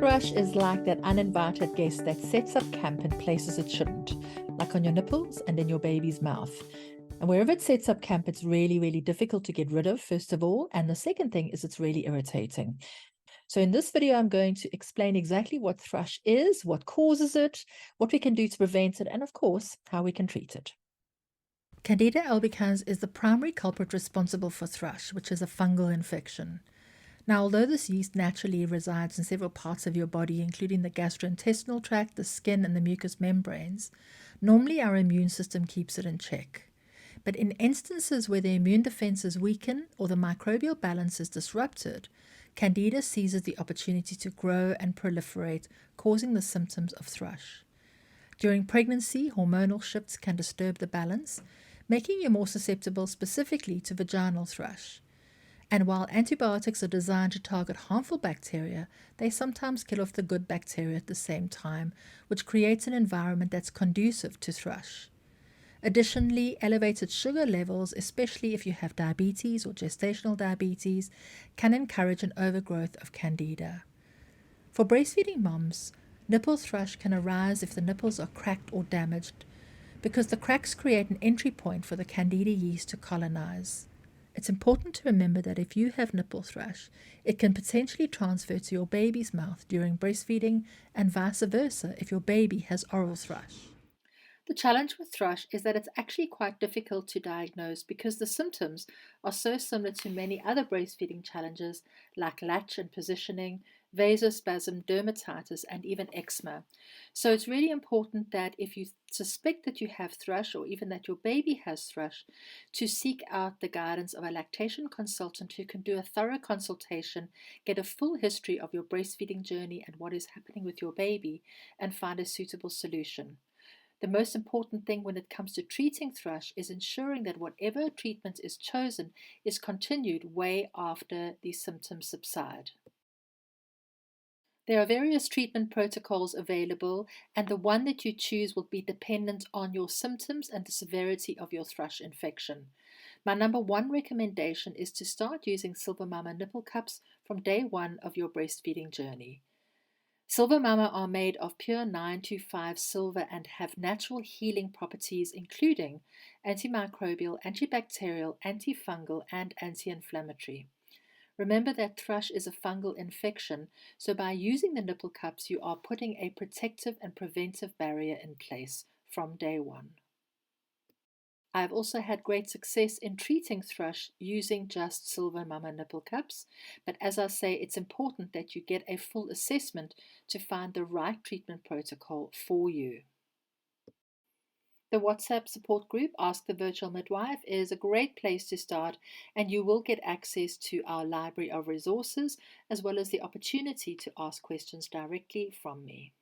Thrush is like that uninvited guest that sets up camp in places it shouldn't, like on your nipples and in your baby's mouth. And wherever it sets up camp, it's really, really difficult to get rid of, first of all. And the second thing is it's really irritating. So in this video, I'm going to explain exactly what thrush is, what causes it, what we can do to prevent it, and of course, how we can treat it. Candida albicans is the primary culprit responsible for thrush, which is a fungal infection. Now, although this yeast naturally resides in several parts of your body, including the gastrointestinal tract, the skin, and the mucous membranes, normally our immune system keeps it in check. But in instances where the immune defenses weaken or the microbial balance is disrupted, Candida seizes the opportunity to grow and proliferate, causing the symptoms of thrush. During pregnancy, hormonal shifts can disturb the balance, making you more susceptible specifically to vaginal thrush. And while antibiotics are designed to target harmful bacteria, they sometimes kill off the good bacteria at the same time, which creates an environment that's conducive to thrush. Additionally, elevated sugar levels, especially if you have diabetes or gestational diabetes, can encourage an overgrowth of Candida. For breastfeeding moms, nipple thrush can arise if the nipples are cracked or damaged, because the cracks create an entry point for the Candida yeast to colonize. It's important to remember that if you have nipple thrush, it can potentially transfer to your baby's mouth during breastfeeding and vice versa if your baby has oral thrush. The challenge with thrush is that it's actually quite difficult to diagnose because the symptoms are so similar to many other breastfeeding challenges like latch and positioning, vasospasm, dermatitis, and even eczema. So it's really important that if you suspect that you have thrush or even that your baby has thrush, to seek out the guidance of a lactation consultant who can do a thorough consultation, get a full history of your breastfeeding journey and what is happening with your baby, and find a suitable solution. The most important thing when it comes to treating thrush is ensuring that whatever treatment is chosen is continued way after the symptoms subside. There are various treatment protocols available, and the one that you choose will be dependent on your symptoms and the severity of your thrush infection. My number one recommendation is to start using Silver Mama nipple cups from day one of your breastfeeding journey. Silver Mama are made of pure 925 silver and have natural healing properties including antimicrobial, antibacterial, antifungal, and anti-inflammatory. Remember that thrush is a fungal infection, so by using the nipple cups you are putting a protective and preventive barrier in place from day one. I've also had great success in treating thrush using just Silver Mama nipple cups, but as I say, it's important that you get a full assessment to find the right treatment protocol for you. The WhatsApp support group Ask the Virtual Midwife is a great place to start, and you will get access to our library of resources as well as the opportunity to ask questions directly from me.